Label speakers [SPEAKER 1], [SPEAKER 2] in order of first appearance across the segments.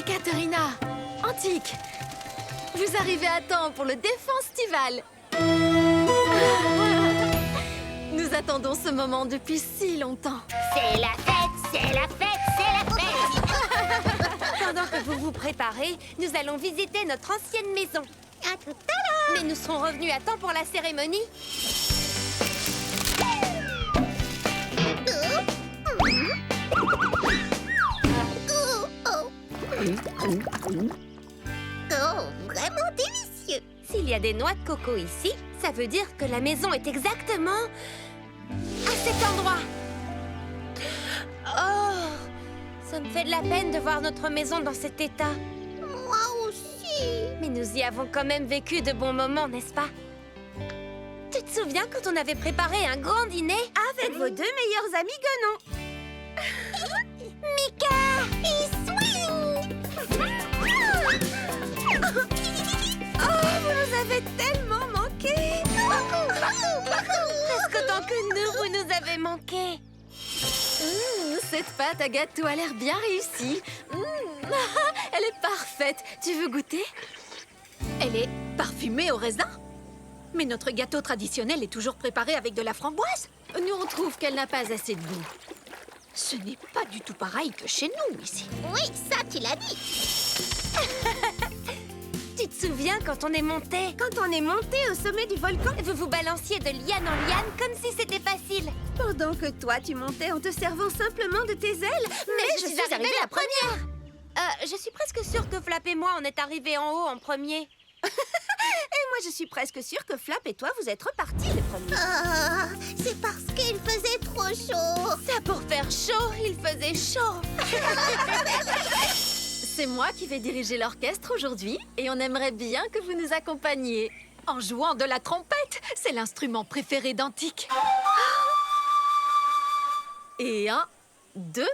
[SPEAKER 1] Ekaterina, Antique, vous arrivez à temps pour le Défenstival. Nous attendons ce moment depuis si longtemps.
[SPEAKER 2] C'est la fête, c'est la fête, c'est la fête.
[SPEAKER 3] Pendant que vous vous préparez, nous allons visiter notre ancienne maison.
[SPEAKER 2] À tout à l'heure.
[SPEAKER 3] Mais nous serons revenus à temps pour la cérémonie.
[SPEAKER 2] Oh, vraiment délicieux.
[SPEAKER 3] S'il y a des noix de coco ici, ça veut dire que la maison est exactement à cet endroit. Oh, ça me fait de la peine de voir notre maison dans cet état.
[SPEAKER 2] Moi aussi.
[SPEAKER 3] Mais nous y avons quand même vécu de bons moments, n'est-ce pas? Tu te souviens quand on avait préparé un grand dîner? Avec vos deux meilleurs amis guenons.
[SPEAKER 2] Mika, il swing.
[SPEAKER 3] Oh, vous nous avez tellement manqué. Presque autant que nous, vous nous avez manqué.
[SPEAKER 1] Cette pâte à gâteau a l'air bien réussie. Elle est parfaite. Tu veux goûter?
[SPEAKER 4] Elle est parfumée au raisin. Mais notre gâteau traditionnel est toujours préparé avec de la framboise.
[SPEAKER 1] Nous, on trouve qu'elle n'a pas assez de goût.
[SPEAKER 4] Ce n'est pas du tout pareil que chez nous, ici.
[SPEAKER 2] Oui, ça tu l'as dit.
[SPEAKER 3] Tu te souviens quand on est monté? Quand on est monté au sommet du volcan, vous vous balanciez de liane en liane comme si c'était facile. Pendant que toi, tu montais en te servant simplement de tes ailes. Mais je suis arrivée la première. Je suis presque sûre que Flap et moi, on est arrivés en haut en premier. Et moi, je suis presque sûre que Flap et toi, vous êtes repartis les premiers.
[SPEAKER 2] Ah, c'est parce qu'il faisait trop chaud.
[SPEAKER 3] Ça pour faire chaud, il faisait chaud.
[SPEAKER 1] C'est moi qui vais diriger l'orchestre aujourd'hui et on aimerait bien que vous nous accompagniez.
[SPEAKER 4] En jouant de la trompette, c'est l'instrument préféré d'Antique.
[SPEAKER 1] Et 1, 2,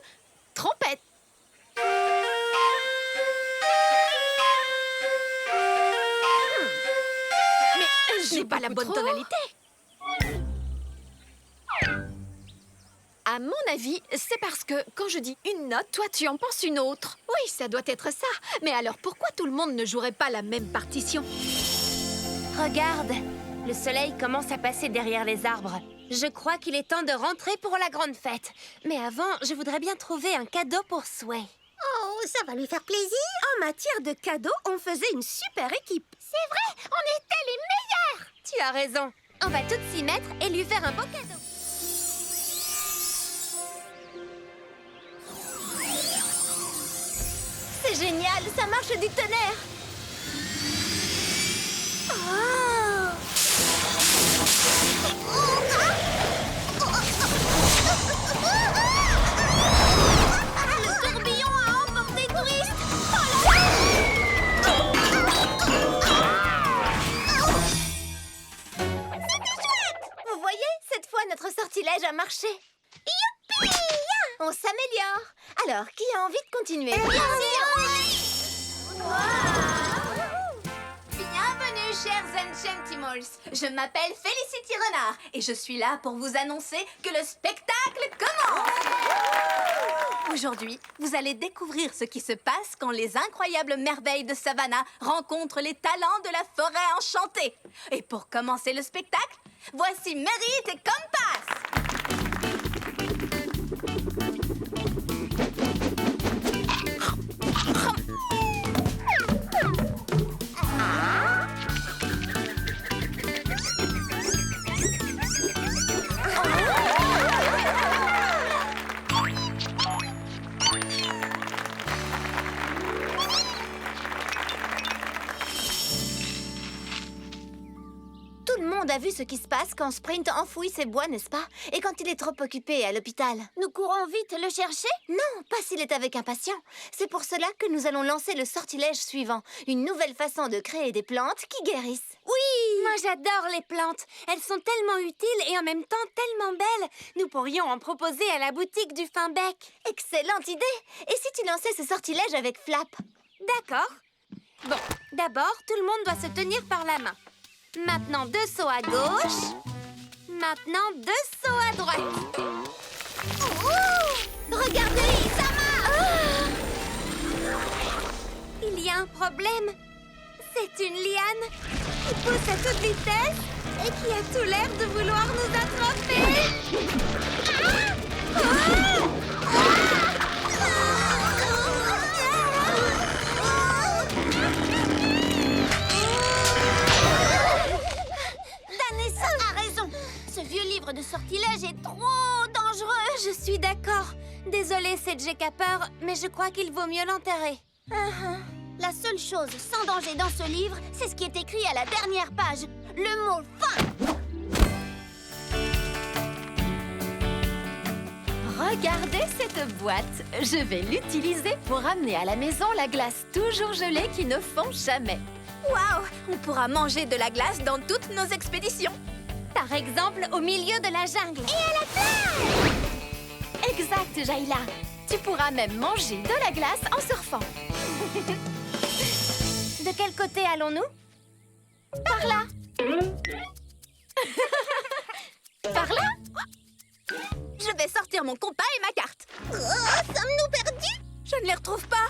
[SPEAKER 1] trompette.
[SPEAKER 4] Mais je n'ai pas la bonne
[SPEAKER 1] trop.
[SPEAKER 4] tonalité.
[SPEAKER 1] À mon avis, c'est parce que quand je dis une note, toi tu en penses une autre.
[SPEAKER 4] Oui, ça doit être ça. Mais alors pourquoi tout le monde ne jouerait pas la même partition?
[SPEAKER 3] Regarde, le soleil commence à passer derrière les arbres. Je crois qu'il est temps de rentrer pour la grande fête. Mais avant, je voudrais bien trouver un cadeau pour Sway.
[SPEAKER 2] Oh, ça va lui faire plaisir.
[SPEAKER 3] En matière de cadeaux, on faisait une super équipe.
[SPEAKER 2] C'est vrai, on était les meilleurs.
[SPEAKER 3] Tu as raison. On va toutes s'y mettre et lui faire un beau cadeau.
[SPEAKER 1] C'est génial, ça marche du tonnerre.
[SPEAKER 2] Le tourbillon a emporté Twist.
[SPEAKER 3] Vous voyez, cette fois, notre sortilège a marché.
[SPEAKER 2] Youpi!
[SPEAKER 3] On s'améliore. Alors, qui a envie de continuer?
[SPEAKER 5] Bienvenue, chers Enchantimals. Je m'appelle Felicity Renard et je suis là pour vous annoncer que le spectacle commence. Aujourd'hui, vous allez découvrir ce qui se passe quand les incroyables merveilles de Savannah rencontrent les talents de la forêt enchantée. Et pour commencer le spectacle, voici Merit et Compass.
[SPEAKER 3] Tout le monde a vu ce qui se passe quand Sprint enfouit ses bois, n'est-ce pas? Et quand il est trop occupé à l'hôpital. Nous courons vite le chercher? Non, pas s'il est avec un patient. C'est pour cela que nous allons lancer le sortilège suivant. Une nouvelle façon de créer des plantes qui guérissent. Oui! Moi, j'adore les plantes. Elles sont tellement utiles et en même temps tellement belles. Nous pourrions en proposer à la boutique du fin bec. Excellente idée! Et si tu lançais ce sortilège avec Flap? D'accord. Bon, d'abord, tout le monde doit se tenir par la main. Maintenant, 2 sauts à gauche. Maintenant, 2 sauts à droite.
[SPEAKER 2] Regardez, ça marche.
[SPEAKER 3] un problème. C'est une liane qui pousse à toute vitesse et qui a tout l'air de vouloir nous attraper. Danessa a raison. Ce vieux livre de sortilège est trop dangereux. Je suis d'accord. Désolée, c'est J. Capper, mais je crois qu'il vaut mieux l'enterrer. La seule chose sans danger dans ce livre, c'est ce qui est écrit à la dernière page. Le mot « fin ».
[SPEAKER 1] Regardez cette boîte. Je vais l'utiliser pour ramener à la maison la glace toujours gelée qui ne fond jamais.
[SPEAKER 5] Waouh! On pourra manger de la glace dans toutes nos expéditions.
[SPEAKER 3] Par exemple, au milieu de la jungle.
[SPEAKER 1] Exact, Jayla. Tu pourras même manger de la glace en surfant.
[SPEAKER 3] De quel côté allons-nous?
[SPEAKER 1] Par là. Par là?
[SPEAKER 5] Je vais sortir mon compas et ma carte.
[SPEAKER 3] Sommes-nous perdus?
[SPEAKER 5] Je ne les retrouve pas.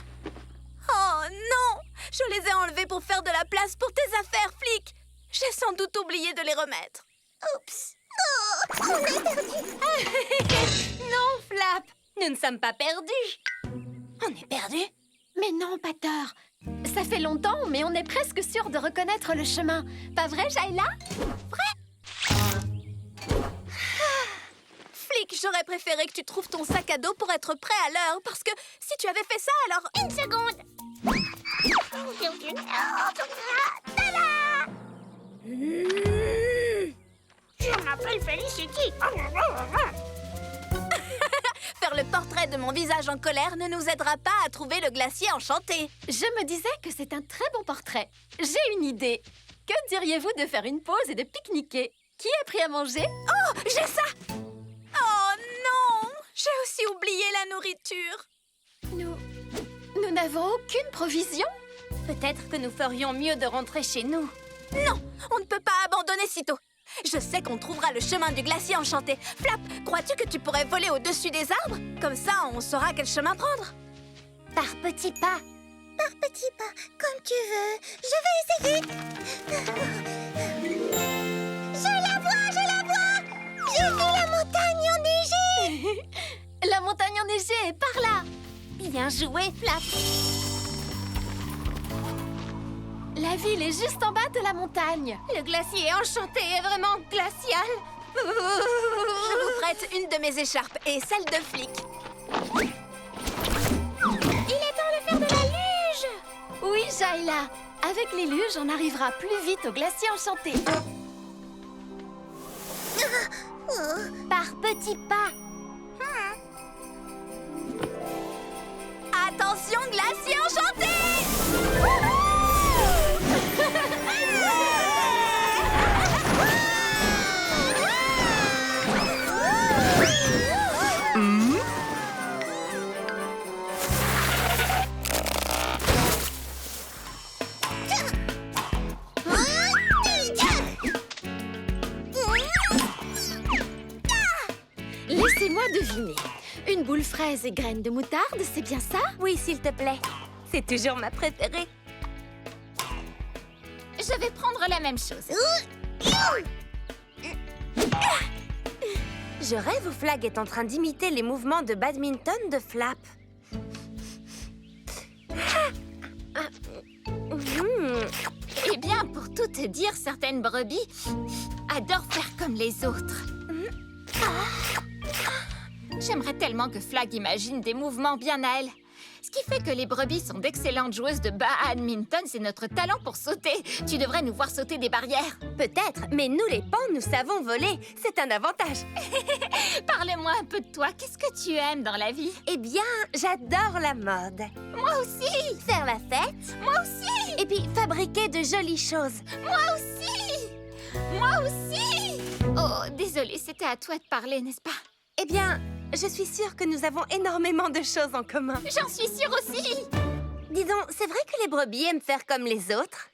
[SPEAKER 5] Oh non! Je les ai enlevés pour faire de la place pour tes affaires, Flic. J'ai sans doute oublié de les remettre.
[SPEAKER 3] Oups. Oh, on est perdus.
[SPEAKER 1] Non, Flap.
[SPEAKER 3] Nous ne sommes pas perdus. On est perdus?
[SPEAKER 1] Mais non, Pater. Ça fait longtemps, mais on est presque sûr de reconnaître le chemin. Pas vrai, Jayla?
[SPEAKER 5] Flic, j'aurais préféré que tu trouves ton sac à dos pour être prêt à l'heure, parce que si tu avais fait ça, alors...
[SPEAKER 3] Une seconde.
[SPEAKER 2] Je m'appelle Felicity.
[SPEAKER 5] Faire le portrait de mon visage en colère ne nous aidera pas à trouver le glacier enchanté.
[SPEAKER 1] Je me disais que c'est un très bon portrait. J'ai une idée. Que diriez-vous de faire une pause et de pique-niquer? Qui a pris à manger?
[SPEAKER 5] Oh, j'ai ça! Oh non! J'ai aussi oublié la nourriture.
[SPEAKER 1] Nous n'avons aucune provision?
[SPEAKER 3] Peut-être que nous ferions mieux de rentrer chez nous.
[SPEAKER 5] Non, on ne peut pas abandonner sitôt. Je sais qu'on trouvera le chemin du glacier enchanté. Flap, crois-tu que tu pourrais voler au-dessus des arbres? Comme ça, on saura quel chemin prendre.
[SPEAKER 3] Par petits pas. Par petits pas, comme tu veux. Je vais essayer. Je la vois. J'ai vu la montagne enneigée.
[SPEAKER 1] La montagne enneigée est par là.
[SPEAKER 3] Bien joué, Flap.
[SPEAKER 1] La ville est juste en bas de la montagne.
[SPEAKER 3] Le glacier enchanté est vraiment glacial.
[SPEAKER 5] Je vous prête une de mes écharpes et celle de Flic.
[SPEAKER 3] Il est temps de faire de la luge.
[SPEAKER 1] Oui, Jayla. Avec les luges, on arrivera plus vite au glacier enchanté.
[SPEAKER 3] Par petits pas.
[SPEAKER 5] Attention, glacier enchanté!
[SPEAKER 1] Laissez-moi deviner. Une boule fraise et graines de moutarde, c'est bien ça?
[SPEAKER 3] Oui, s'il te plaît. C'est toujours ma préférée.
[SPEAKER 2] Je vais prendre la même chose.
[SPEAKER 3] Je rêve où Flag est en train d'imiter les mouvements de badminton de Flap.
[SPEAKER 2] Eh bien, pour tout te dire, certaines brebis adorent faire comme les autres. J'aimerais tellement que Flag imagine des mouvements bien à elle. Ce qui fait que les brebis sont d'excellentes joueuses de badminton, c'est notre talent pour sauter. Tu devrais nous voir sauter des barrières.
[SPEAKER 3] Peut-être, mais nous les pans, nous savons voler. C'est un avantage.
[SPEAKER 2] Parle-moi un peu de toi. Qu'est-ce que tu aimes dans la vie?
[SPEAKER 3] Eh bien, j'adore la mode.
[SPEAKER 2] Moi aussi!
[SPEAKER 3] Faire la fête.
[SPEAKER 2] Moi aussi!
[SPEAKER 3] Et puis fabriquer de jolies choses.
[SPEAKER 2] Moi aussi! Moi aussi! Oh, désolée, c'était à toi de parler, n'est-ce pas?
[SPEAKER 3] Eh bien, je suis sûre que nous avons énormément de choses en commun.
[SPEAKER 2] J'en suis sûre aussi!
[SPEAKER 3] Dis donc, c'est vrai que les brebis aiment faire comme les autres?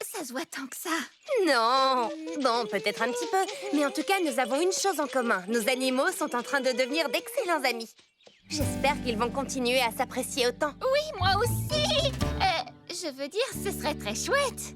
[SPEAKER 2] Ça se voit tant que ça.
[SPEAKER 3] Non. Bon, peut-être un petit peu. Mais en tout cas, nous avons une chose en commun. Nos animaux sont en train de devenir d'excellents amis. J'espère qu'ils vont continuer à s'apprécier autant.
[SPEAKER 2] Oui, moi aussi! je veux dire, ce serait très chouette.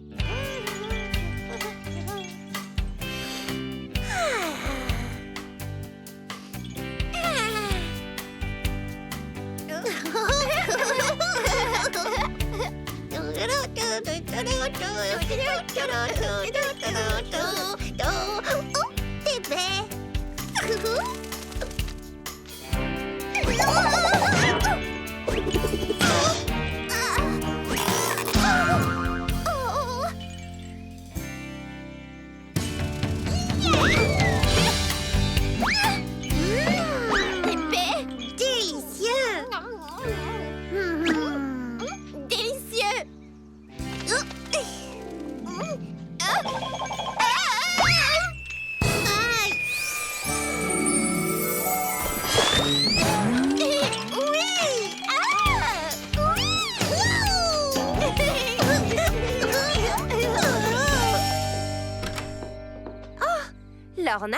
[SPEAKER 3] Lorna?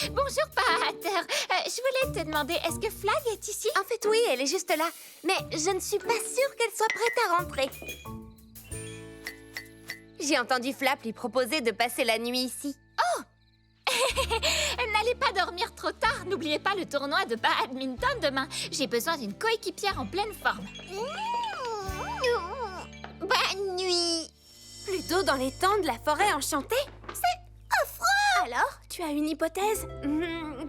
[SPEAKER 2] Bonjour, Pater. Je voulais te demander, est-ce que Flag est ici?
[SPEAKER 3] En fait, oui, elle est juste là. Mais je ne suis pas sûre qu'elle soit prête à rentrer. J'ai entendu Flap lui proposer de passer la nuit ici.
[SPEAKER 2] N'allez pas dormir trop tard. N'oubliez pas le tournoi de badminton demain. J'ai besoin d'une coéquipière en pleine forme.
[SPEAKER 3] Bonne nuit. Plutôt dans les temps de la forêt enchantée? C'est affreux! Alors, tu as une hypothèse?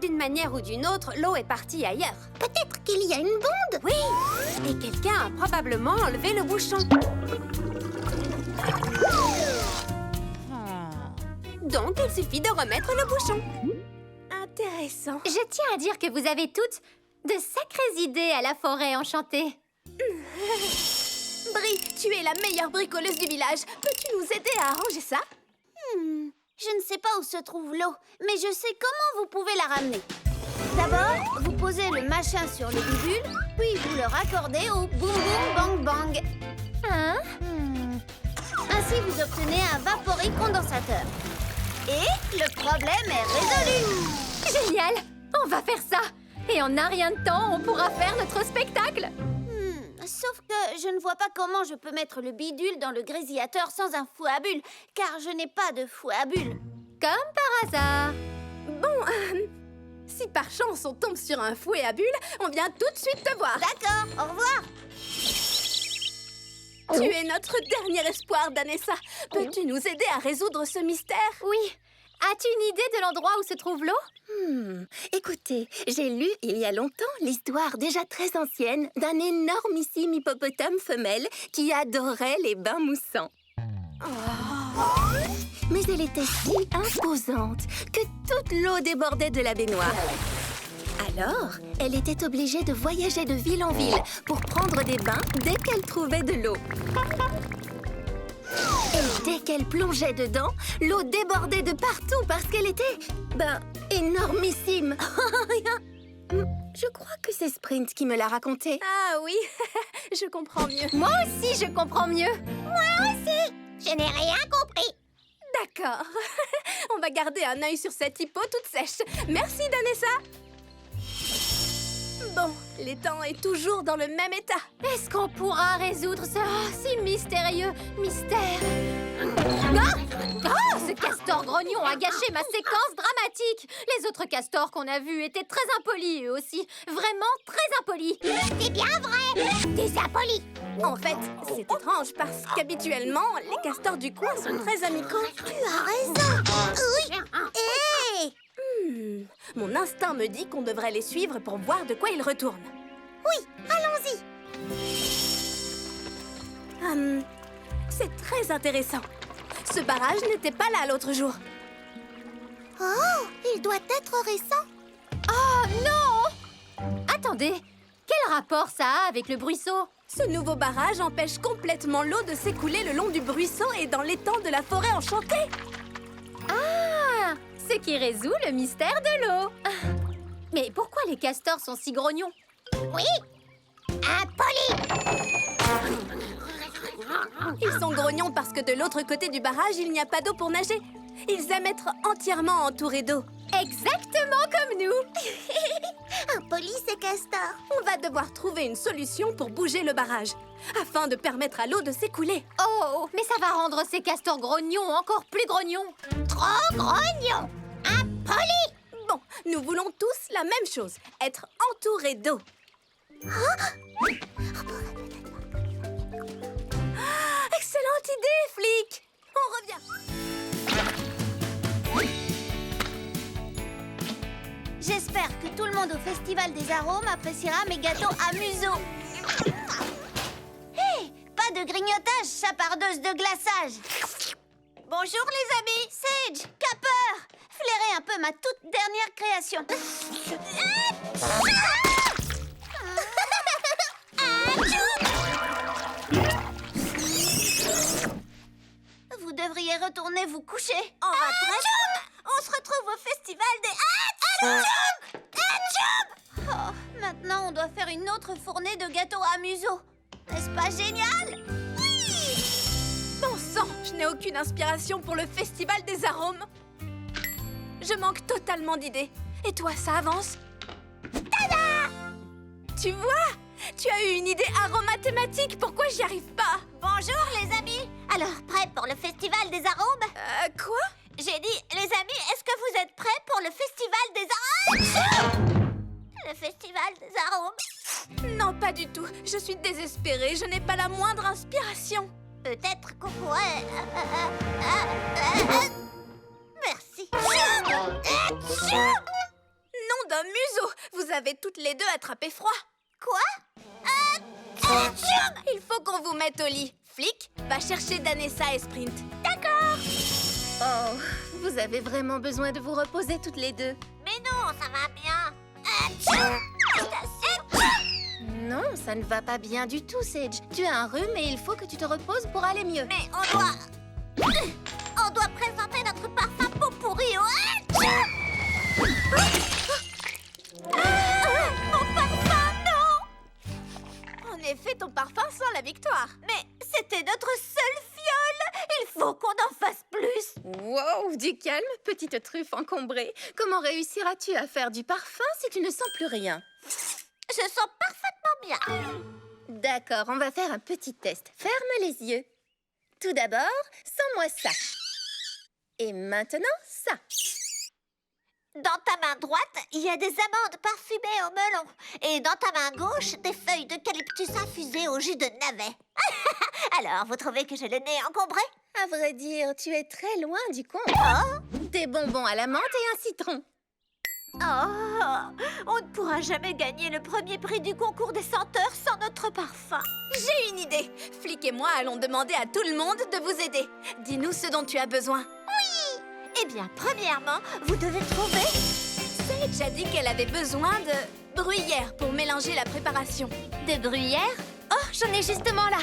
[SPEAKER 3] D'une manière ou d'une autre, l'eau est partie ailleurs. Peut-être qu'il y a une bonde? Oui! Et quelqu'un a probablement enlevé le bouchon. Donc, il suffit de remettre le bouchon. Intéressant.
[SPEAKER 6] Je tiens à dire que vous avez toutes de sacrées idées à la forêt enchantée.
[SPEAKER 5] Bri, tu es la meilleure bricoleuse du village. Peux-tu nous aider à arranger ça?
[SPEAKER 3] Je ne sais pas où se trouve l'eau, mais je sais comment vous pouvez la ramener. D'abord, vous posez le machin sur le bidule, puis vous le raccordez au boum boum bang bang.
[SPEAKER 6] Hein?
[SPEAKER 3] Ainsi, vous obtenez un vapori condensateur. Et le problème est résolu.
[SPEAKER 6] Génial! On va faire ça! Et en un rien de temps, on pourra faire notre spectacle!
[SPEAKER 3] Sauf que je ne vois pas comment je peux mettre le bidule dans le grésillateur sans un fouet à bulles, car je n'ai pas de fouet à bulles.
[SPEAKER 6] Comme par hasard!
[SPEAKER 5] Si par chance on tombe sur un fouet à bulles, on vient tout de suite te voir.
[SPEAKER 3] D'accord, au revoir.
[SPEAKER 5] Tu es notre dernier espoir, Danessa. Peux-tu nous aider à résoudre ce mystère?
[SPEAKER 6] Oui! As-tu une idée de l'endroit où se trouve l'eau?
[SPEAKER 7] Écoutez, j'ai lu il y a longtemps l'histoire déjà très ancienne d'un énormissime hippopotame femelle qui adorait les bains moussants. Mais elle était si imposante que toute l'eau débordait de la baignoire. Alors, elle était obligée de voyager de ville en ville pour prendre des bains dès qu'elle trouvait de l'eau. Et dès qu'elle plongeait dedans, l'eau débordait de partout parce qu'elle était, énormissime. Je crois que c'est Sprint qui me l'a raconté.
[SPEAKER 5] Ah oui, je comprends mieux.
[SPEAKER 6] Moi aussi, je comprends mieux!
[SPEAKER 3] Je n'ai rien compris.
[SPEAKER 5] D'accord. On va garder un œil sur cette hippo toute sèche. Merci, Danessa. Bon, l'étang est toujours dans le même état.
[SPEAKER 6] Est-ce qu'on pourra résoudre ça? Oh, si mystérieux! Mystère! Ce castor grognon a gâché ma séquence dramatique! Les autres castors qu'on a vus étaient très impolis, eux aussi. Vraiment très impolis.
[SPEAKER 3] C'est bien vrai. Des impolis.
[SPEAKER 5] En fait, c'est étrange parce qu'habituellement, les castors du coin sont très amicaux.
[SPEAKER 3] Tu as raison. Oui. Hé!
[SPEAKER 5] Mon instinct me dit qu'on devrait les suivre pour voir de quoi ils retournent.
[SPEAKER 3] Oui, allons-y.
[SPEAKER 5] C'est très intéressant. Ce barrage n'était pas là l'autre jour.
[SPEAKER 3] Oh, il doit être récent.
[SPEAKER 6] Oh non! Attendez, quel rapport ça a avec le bruisseau?
[SPEAKER 5] Ce nouveau barrage empêche complètement l'eau de s'écouler le long du bruisseau et dans l'étang de la forêt enchantée.
[SPEAKER 6] Ah! Ce qui résout le mystère de l'eau. Mais pourquoi les castors sont si grognons?
[SPEAKER 3] Oui, impoli.
[SPEAKER 5] Ils sont grognons parce que de l'autre côté du barrage, il n'y a pas d'eau pour nager. Ils aiment être entièrement entourés d'eau.
[SPEAKER 6] Exactement comme nous!
[SPEAKER 3] Impoli, ces castors.
[SPEAKER 5] On va va devoir trouver une solution pour bouger le barrage, afin de permettre à l'eau de s'écouler.
[SPEAKER 6] Oh, mais ça va rendre ces castors grognons encore plus grognons.
[SPEAKER 3] Trop grognon.
[SPEAKER 5] Bon, nous voulons tous la même chose, être entourés d'eau. Excellente idée, Flic! On revient.
[SPEAKER 3] J'espère que tout le monde au Festival des Arômes appréciera mes gâteaux à museau. Hé, pas de grignotage, chapardeuse de glaçage. Bonjour les amis, Sage, Capper. Flairez un peu ma toute dernière création. Vous devriez retourner vous coucher. En retraite. On se retrouve au Festival des... Oh, maintenant, on doit faire une autre fournée de gâteaux à museau. N'est-ce pas génial?
[SPEAKER 5] Bon sang, je n'ai aucune inspiration pour le Festival des Arômes. Je manque totalement d'idées. Et toi, ça avance? Tada! Tu vois? Tu as eu une idée aromathématique. Pourquoi j'y arrive pas?
[SPEAKER 3] Bonjour les amis. Alors, prêts pour le Festival des Arômes?
[SPEAKER 5] Quoi?
[SPEAKER 3] J'ai dit, les amis, est-ce que vous êtes prêts pour le Festival des Arômes? Le Festival des Arômes?
[SPEAKER 5] Non, pas du tout. Je suis désespérée. Je n'ai pas la moindre inspiration.
[SPEAKER 3] Peut-être qu'on pourrait... Merci.
[SPEAKER 5] Nom d'un museau. Vous avez toutes les deux attrapé froid.
[SPEAKER 3] Quoi?
[SPEAKER 5] Il faut qu'on vous mette au lit. Flic, va chercher Danessa et Sprint.
[SPEAKER 7] Oh, vous avez vraiment besoin de vous reposer toutes les deux.
[SPEAKER 3] Mais non, ça va bien.
[SPEAKER 7] Non, ça ne va pas bien du tout, Sage. Tu as un rhume et il faut que tu te reposes pour aller mieux.
[SPEAKER 3] Mais on doit présenter notre parfum pot pourri au... Mon parfum, non!
[SPEAKER 5] En effet, ton parfum sent la victoire.
[SPEAKER 3] Mais c'était notre seule fiole. Il faut qu'on en fasse plus.
[SPEAKER 7] Wow, du calme, petite truffe encombrée. Comment réussiras-tu à faire du parfum si tu ne sens plus rien?
[SPEAKER 3] Je sens parfaitement bien.
[SPEAKER 7] D'accord, on va faire un petit test. Ferme les yeux. Tout d'abord, sens-moi ça. Et maintenant, ça.
[SPEAKER 3] Dans ta main droite, il y a des amandes parfumées au melon. Et dans ta main gauche, des feuilles d'eucalyptus infusées au jus de navet. Alors, vous trouvez que j'ai le nez encombré?
[SPEAKER 7] À vrai dire, tu es très loin du compte.
[SPEAKER 3] Oh,
[SPEAKER 7] Des bonbons à la menthe et un citron.
[SPEAKER 3] on ne pourra jamais gagner le premier prix du concours des senteurs sans notre parfum.
[SPEAKER 5] J'ai une idée. Flic et moi allons demander à tout le monde de vous aider. Dis-nous ce dont tu as besoin.
[SPEAKER 3] Eh bien, premièrement, vous devez trouver...
[SPEAKER 5] Sage a dit qu'elle avait besoin de bruyère pour mélanger la préparation.
[SPEAKER 3] de bruyère.
[SPEAKER 6] Oh, j'en ai justement là.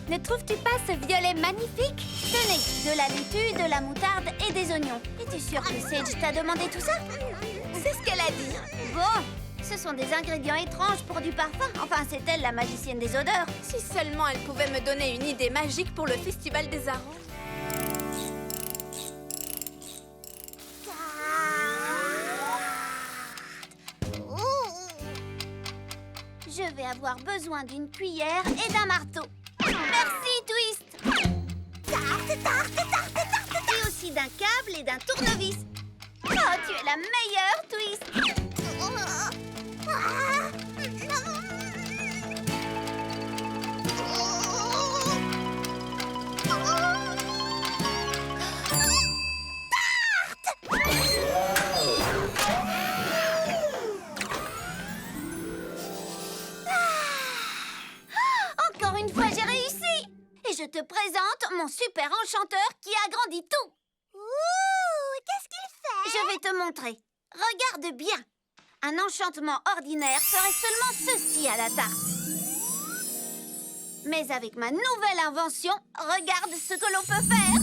[SPEAKER 6] Ne trouves-tu pas ce violet magnifique?
[SPEAKER 3] Tenez, de la laitue, de la moutarde et des oignons. Es-tu sûre que Sage t'a demandé tout ça?
[SPEAKER 5] C'est ce qu'elle a dit.
[SPEAKER 3] Bon, ce sont des ingrédients étranges pour du parfum. Enfin, c'est elle la magicienne des odeurs.
[SPEAKER 5] Si seulement elle pouvait me donner une idée magique pour le Festival des Arômes.
[SPEAKER 3] Je vais avoir besoin d'une cuillère et d'un marteau. Merci, Twist. Et aussi d'un câble et d'un tournevis. Oh, tu es la meilleure, Twist. Encore une fois, j'ai réussi. Et je te présente mon super enchanteur qui agrandit tout. Ouh, qu'est-ce qu'il fait? Je vais te montrer. Regarde bien. Un enchantement ordinaire ferait seulement ceci à la tarte. Mais avec ma nouvelle invention, regarde ce que l'on peut faire.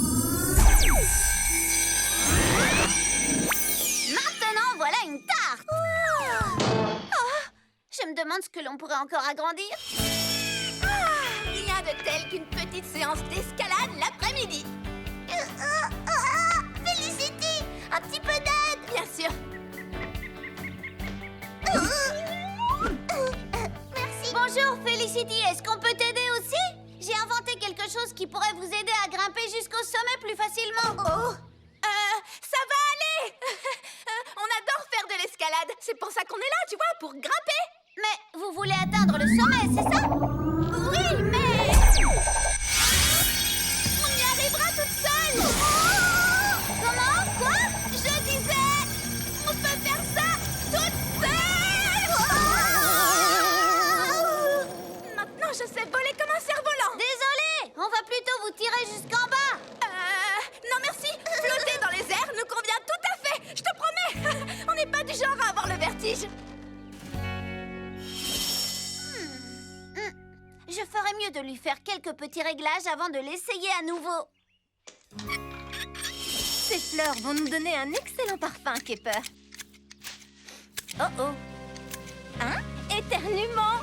[SPEAKER 3] Maintenant, voilà une tarte. Oh, je me demande ce que l'on pourrait encore agrandir.
[SPEAKER 5] Rien de tel qu'une petite séance d'escalade l'après-midi.
[SPEAKER 3] Felicity, un petit peu d'aide.
[SPEAKER 5] Bien sûr.
[SPEAKER 3] Bonjour, Felicity. Est-ce qu'on peut t'aider aussi? J'ai inventé quelque chose qui pourrait vous aider à grimper jusqu'au sommet plus facilement.
[SPEAKER 5] Ça va aller. On adore faire de l'escalade. C'est pour ça qu'on est là, tu vois, pour grimper.
[SPEAKER 3] Mais vous voulez atteindre le sommet, c'est ça?
[SPEAKER 5] Oui, mais... On y arrivera toute seule.
[SPEAKER 3] Comment? Quoi?
[SPEAKER 5] Je disais... On peut faire ça toute seule. Maintenant, je sais voler comme un cerf-volant.
[SPEAKER 3] Désolé, on va plutôt vous tirer jusqu'en bas.
[SPEAKER 5] Non merci. Flotter dans les airs nous convient tout à fait. Je te promets. On n'est pas du genre à avoir le vertige.
[SPEAKER 3] Je ferais mieux de lui faire quelques petits réglages avant de l'essayer à nouveau.
[SPEAKER 6] Ces fleurs vont nous donner un excellent parfum, Kepper.
[SPEAKER 3] Oh oh.
[SPEAKER 6] Hein? Éternuement.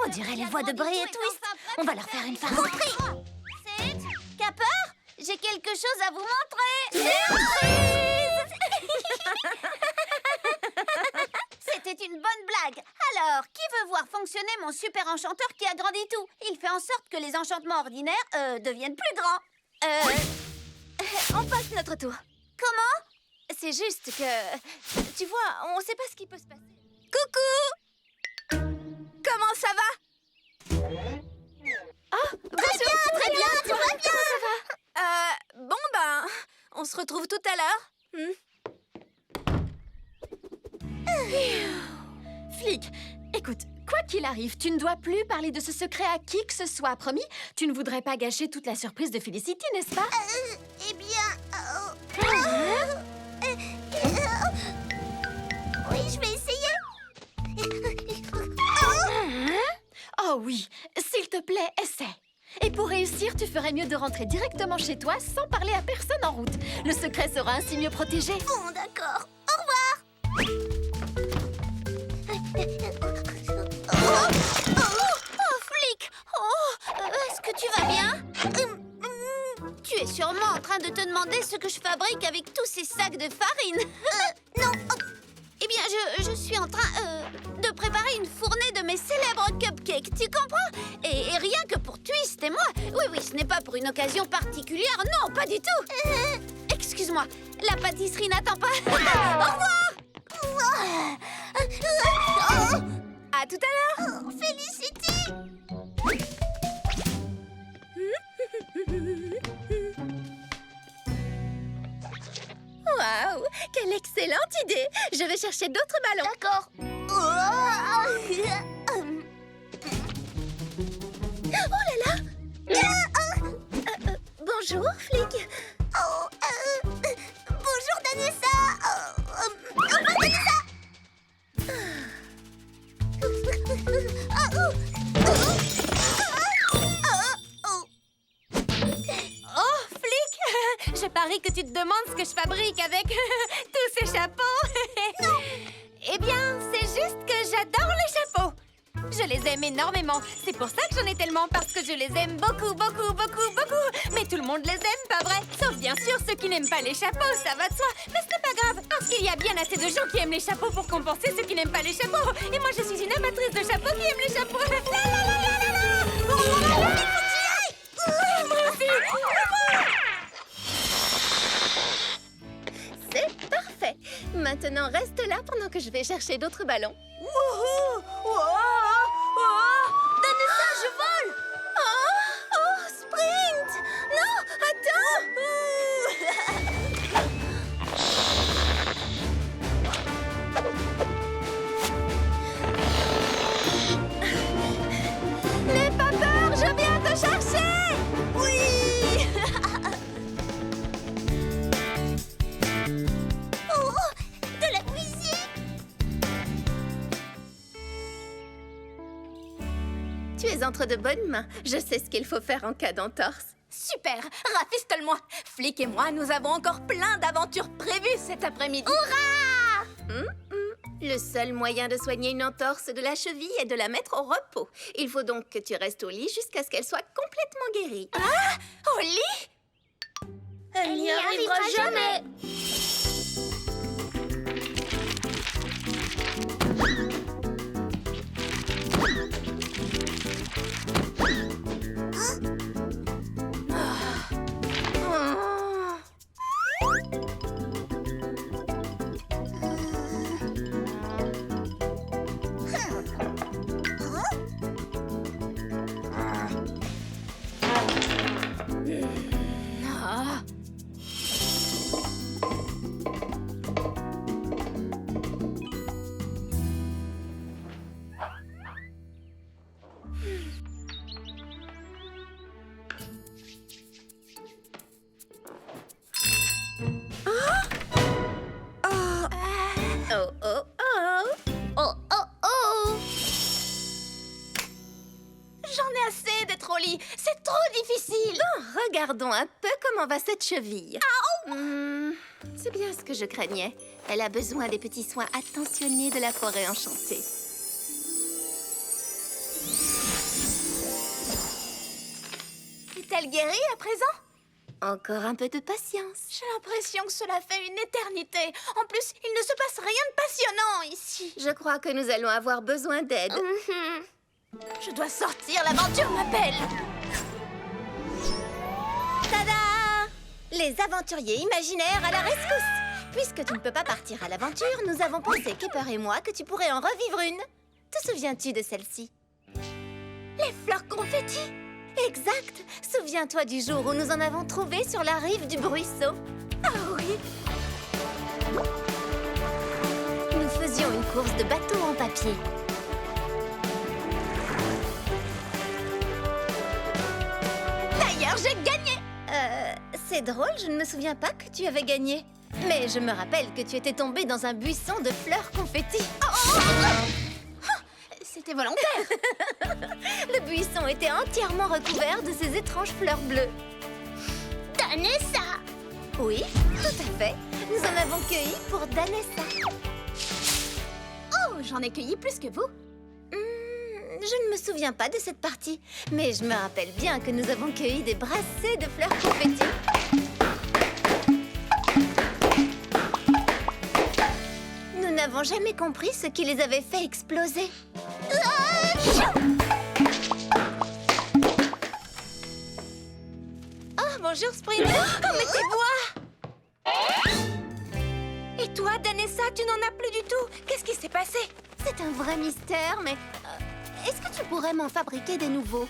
[SPEAKER 3] On dirait les voix de Bray et Twist. On va leur faire une farce. Sid, Capper, j'ai quelque chose à vous montrer. C'était une bonne blague. Alors, qui veut voir fonctionner mon super enchanteur qui agrandit tout? Il fait en sorte que les enchantements ordinaires deviennent plus grands.
[SPEAKER 6] On passe notre tour.
[SPEAKER 3] Comment?
[SPEAKER 6] C'est juste que... Tu vois, on sait pas ce qui peut se passer.
[SPEAKER 5] Coucou. Comment ça va?
[SPEAKER 3] Très bien, tout va bien.
[SPEAKER 5] Bon ben, on se retrouve tout à l'heure.
[SPEAKER 1] Flic, écoute, quoi qu'il arrive, tu ne dois plus parler de ce secret à qui que ce soit, promis? Tu ne voudrais pas gâcher toute la surprise de Felicity, n'est-ce pas?
[SPEAKER 3] Eh bien... Oui, je vais essayer.
[SPEAKER 1] Oh oui, s'il te plaît, essaie. Et pour réussir, tu ferais mieux de rentrer directement chez toi sans parler à personne en route. Le secret sera ainsi mieux protégé.
[SPEAKER 3] Bon, d'accord. Au revoir. Oh, Flic. Est-ce que tu vas bien? Tu es sûrement en train de te demander ce que je fabrique avec tous ces sacs de farine. Non. Eh bien, je suis en train de préparer une fournée de mes célèbres cupcakes, tu comprends? Et rien que pour Twist et moi. Oui, ce n'est pas pour une occasion particulière, non, pas du tout. Excuse-moi, la pâtisserie n'attend pas. Au revoir.
[SPEAKER 5] À tout à l'heure.
[SPEAKER 3] Felicity.
[SPEAKER 6] Waouh, quelle excellente idée! Je vais chercher d'autres ballons.
[SPEAKER 3] D'accord.
[SPEAKER 6] Oh là là! Bonjour, Flic.
[SPEAKER 3] Bonjour, Danessa. Au revoir, Danessa.
[SPEAKER 6] Oh, Flic! Je parie que tu te demandes ce que je fabrique avec tous ces chapeaux. Eh bien, c'est juste que j'adore les chapeaux. Je les aime énormément. C'est pour ça que j'en ai tellement, parce que je les aime beaucoup, beaucoup, beaucoup, beaucoup. Mais tout le monde les aime, pas vrai? Sauf bien sûr ceux qui n'aiment pas les chapeaux, ça va de soi. Mais ce n'est pas grave, parce qu'il y a bien assez de gens qui aiment les chapeaux pour compenser ceux qui n'aiment pas les chapeaux. Et moi, je suis une amatrice de chapeaux qui aime les chapeaux. La la la la la la. Oh là là, il faut que j'y aille. Moi aussi. C'est parfait. Maintenant, reste là pendant que je vais chercher d'autres ballons.
[SPEAKER 3] Danessa, je vole.
[SPEAKER 6] Oh, sprint! Non, attends! N'aie pas peur, je viens te chercher! Oui!
[SPEAKER 3] De la musique.
[SPEAKER 6] Tu es entre de bonnes mains. Je sais ce qu'il faut faire en cas d'entorse.
[SPEAKER 5] Super, rafistole-moi. Flic et moi, nous avons encore plein d'aventures prévues cet après-midi.
[SPEAKER 6] Le seul moyen de soigner une entorse de la cheville est de la mettre au repos. Il faut donc que tu restes au lit jusqu'à ce qu'elle soit complètement guérie.
[SPEAKER 5] Au lit?
[SPEAKER 3] Elle n'y arrivera jamais.
[SPEAKER 7] Regardons un peu comment va cette cheville. C'est bien ce que je craignais. Elle a besoin des petits soins attentionnés de la forêt enchantée.
[SPEAKER 3] Est-elle guérie à présent?
[SPEAKER 7] Encore un peu de patience.
[SPEAKER 3] J'ai l'impression que cela fait une éternité. En plus, il ne se passe rien de passionnant ici.
[SPEAKER 7] Je crois que nous allons avoir besoin d'aide.
[SPEAKER 3] Je dois sortir, l'aventure m'appelle.
[SPEAKER 7] Tada! Les aventuriers imaginaires à la rescousse! Puisque tu ne peux pas partir à l'aventure, nous avons pensé, Kepper et moi, que tu pourrais en revivre une. Te souviens-tu de celle-ci?
[SPEAKER 3] Les fleurs confettis.
[SPEAKER 7] Exact! Souviens-toi du jour où nous en avons trouvé sur la rive du Bruisseau.
[SPEAKER 3] Ah oui.
[SPEAKER 7] Nous faisions une course de bateau en papier.
[SPEAKER 3] D'ailleurs, j'ai gagné.
[SPEAKER 7] C'est drôle, je ne me souviens pas que tu avais gagné. Mais je me rappelle que tu étais tombée dans un buisson de fleurs confettis.
[SPEAKER 3] C'était volontaire.
[SPEAKER 7] Le buisson était entièrement recouvert de ces étranges fleurs bleues.
[SPEAKER 3] Danessa.
[SPEAKER 7] Oui, tout à fait. Nous en avons cueilli pour Danessa.
[SPEAKER 3] Oh, j'en ai cueilli plus que vous.
[SPEAKER 7] Je ne me souviens pas de cette partie, mais je me rappelle bien que nous avons cueilli des brassées de fleurs confettis. Nous n'avons jamais compris ce qui les avait fait exploser.
[SPEAKER 6] Oh, bonjour, Spring. Oh, mais tes bois! Et toi, Danessa, tu n'en as plus du tout. Qu'est-ce qui s'est passé?
[SPEAKER 7] C'est un vrai mystère, mais... est-ce que tu pourrais m'en fabriquer des nouveaux?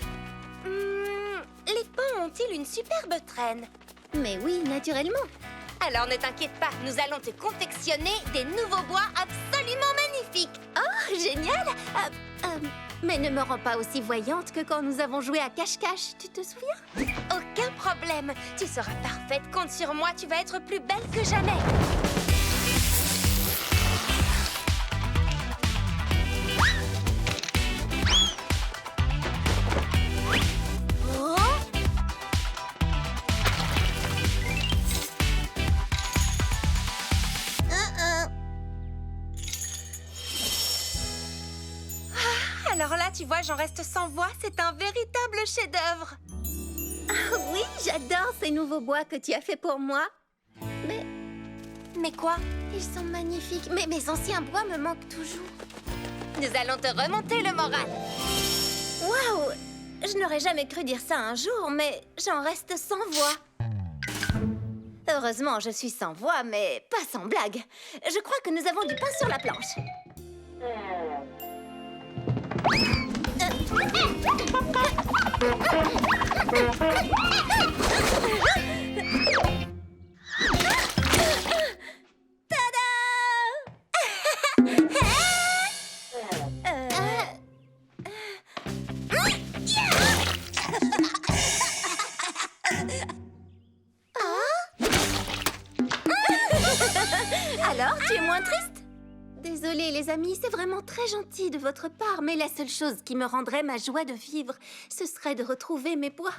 [SPEAKER 6] Les pans ont-ils une superbe traîne?
[SPEAKER 7] Mais oui, naturellement.
[SPEAKER 6] Alors ne t'inquiète pas, nous allons te confectionner des nouveaux bois absolument magnifiques.
[SPEAKER 7] Oh, génial! Mais ne me rends pas aussi voyante que quand nous avons joué à cache-cache, tu te souviens?
[SPEAKER 6] Aucun problème, tu seras parfaite, compte sur moi, tu vas être plus belle que jamais. Alors là, tu vois, j'en reste sans voix. C'est un véritable chef-d'œuvre.
[SPEAKER 7] Oui, j'adore ces nouveaux bois que tu as fait pour moi.
[SPEAKER 6] Mais quoi?
[SPEAKER 7] Ils sont magnifiques. Mais mes anciens bois me manquent toujours.
[SPEAKER 6] Nous allons te remonter le moral.
[SPEAKER 7] Waouh! Je n'aurais jamais cru dire ça un jour, mais j'en reste sans voix. Heureusement, je suis sans voix, mais pas sans blague. Je crois que nous avons du pain sur la planche. Alors, tu es moins triste? Désolée, les amis, c'est vraiment très gentil de votre part, mais la seule chose qui me rendrait ma joie de vivre, ce serait de retrouver mes bois.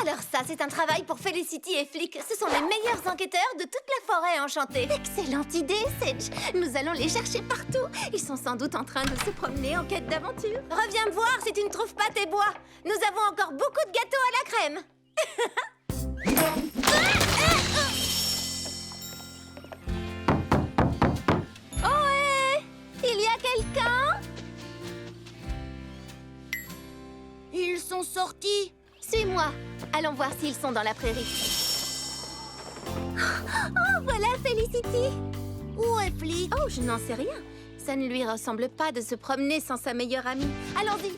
[SPEAKER 7] Alors ça, c'est un travail pour Felicity et Flick. Ce sont les meilleurs enquêteurs de toute la forêt enchantée. Excellente idée, Sedge. Nous allons les chercher partout. Ils sont sans doute en train de se promener en quête d'aventure. Reviens me voir si tu ne trouves pas tes bois. Nous avons encore beaucoup de gâteaux à la crème. Il y a quelqu'un?
[SPEAKER 3] Ils sont sortis.
[SPEAKER 7] Suis-moi. Allons voir s'ils sont dans la prairie. Oh, voilà Felicity.
[SPEAKER 3] Où est Flick?
[SPEAKER 7] Oh, je n'en sais rien. Ça ne lui ressemble pas de se promener sans sa meilleure amie. Allons-y.